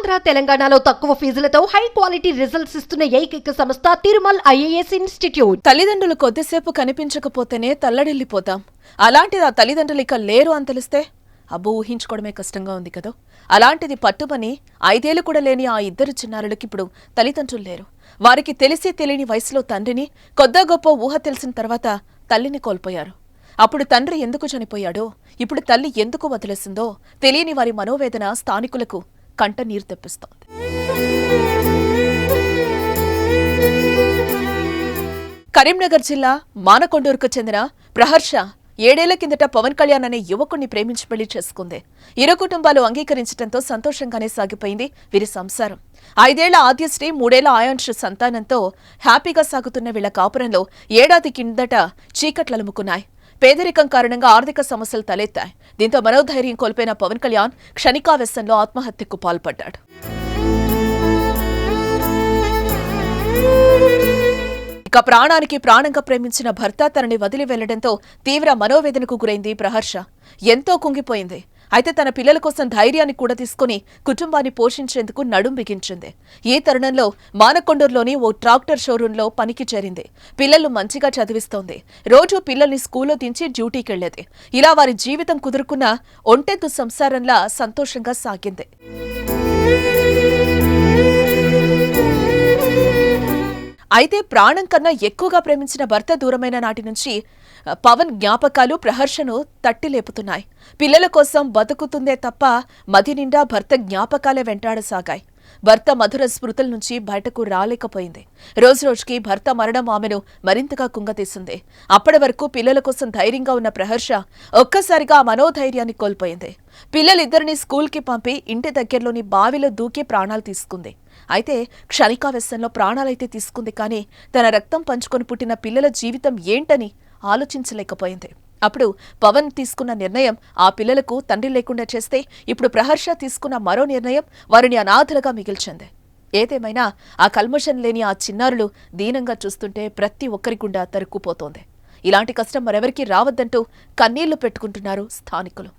ఆంధ్ర తెలంగాణలో తక్కువ ఫీజులతో high quality results ఇస్తున్న ఏకైక సంస్థ తిరుమల్ ఐఏఎస్ ఇన్స్టిట్యూట్. తల్లిదండ్రులు కొద్దిసేపు కనిపించకపోతేనే తల్లడిల్లిపోతాం. అలాంటిది ఆ తల్లిదండ్రులు ఇక లేరు అని తెలిస్తే అబ్బో ఊహించుకోవడమే కష్టంగా ఉంది కదా. అలాంటిది పట్టుమని 5 ఏళ్లు కూడా లేని ఆ ఇద్దరు చిన్నారులకి ఇప్పుడు తల్లిదండ్రులు లేరు. వారికి తెలిసి తెలియని వయసులో తండ్రిని, కొద్దా గొప్ప ఊహ తెలిసిన తర్వాత తల్లిని కోల్పోయారు. అప్పుడు తండ్రి ఎందుకు చనిపోయాడో, ఇప్పుడు తల్లి ఎందుకు వదిలేసిందో తెలియని వారి మనోవేదన స్థానికులకు కంట నీరు తెప్పిస్తోంది. కరీంనగర్ జిల్లా మానకొండూరుకు చెందిన ప్రహర్ష 7 ఏళ్ల కిందట పవన్ కళ్యాణ్ అనే యువకుణ్ణి ప్రేమించి పెళ్లి చేసుకుంది. ఇరు కుటుంబాలు అంగీకరించడంతో సంతోషంగానే సాగిపోయింది వీరి సంసారం. 5 ఏళ్ల ఆద్యశ్రీ, 3 ఏళ్ల ఆయాంష్ సంతానంతో హ్యాపీగా సాగుతున్న వీళ్ల కాపురంలో ఏడాది కిందట చీకట్లలుముకున్నాయి. పేదరికం కారణంగా ఆర్థిక సమస్యలు తలెత్తాయి. దీంతో మనోధైర్యం కోల్పోయిన పవన్ కళ్యాణ్ క్షణికావేశంలో ఆత్మహత్యకు పాల్పడ్డాడు. ఇక ప్రాణానికి ప్రాణంగా ప్రేమించిన భర్త తనని వదిలి వెళ్లడంతో తీవ్ర మనోవేదనకు గురైంది ప్రహర్ష. ఎంతో కుంగిపోయింది. అయితే తన పిల్లల కోసం ధైర్యాన్ని కూడా తీసుకుని కుటుంబాన్ని పోషించేందుకు నడుం బిగించింది. ఈ తరుణంలో మానకొండూరులోని ఓ ట్రాక్టర్ షోరూంలో పనికి చేరింది. పిల్లలు మంచిగా చదివిస్తోంది. రోజు పిల్లల్ని స్కూల్లో దించి డ్యూటీకెళ్లేది. ఇలా వారి జీవితం కుదురుకున్న ఒంటెద్దు సంసారంలా సంతోషంగా సాగింది. అయితే ప్రాణం కన్నా ఎక్కువగా ప్రేమించిన భర్త దూరమైన నాటి నుంచి పవన్ జ్ఞాపకాలు ప్రహర్షను తట్టి లేపుతున్నాయి. పిల్లల కోసం బతుకుతుందే తప్ప మది నిండా భర్త జ్ఞాపకాలే వెంటాడసాగాయి. భర్త మధుర స్మృతుల నుంచి బయటకు రాలేకపోయింది. రోజురోజుకి భర్త మరణం ఆమెను మరింతగా కుంగతీసింది. అప్పటి వరకు పిల్లల కోసం ధైర్యంగా ఉన్న ప్రహర్ష ఒక్కసారిగా మనోధైర్యాన్ని కోల్పోయింది. పిల్లలిద్దరినీ స్కూల్కి పంపి ఇంటి దగ్గరలోని బావిలో దూకి ప్రాణాలు తీసుకుంది. అయితే క్షణికావేశంలో ప్రాణాలైతే తీసుకుంది, కానీ తన రక్తం పంచుకొని పుట్టిన పిల్లల జీవితం ఏంటని ఆలోచించలేకపోయింది. అప్పుడు పవన్ తీసుకున్న నిర్ణయం ఆ పిల్లలకు తండ్రి లేకుండా చేస్తే, ఇప్పుడు ప్రహర్ష తీసుకున్న మరో నిర్ణయం వారిని అనాథలుగా మిగిల్చింది. ఏదేమైనా ఆ కల్మషం లేని ఆ చిన్నారులు దీనంగా చూస్తుంటే ప్రతి ఒక్కరి గుండా తరుక్కుపోతోంది. ఇలాంటి కష్టం మరెవరికీ రావద్దంటూ కన్నీళ్లు పెట్టుకుంటున్నారు స్థానికులు.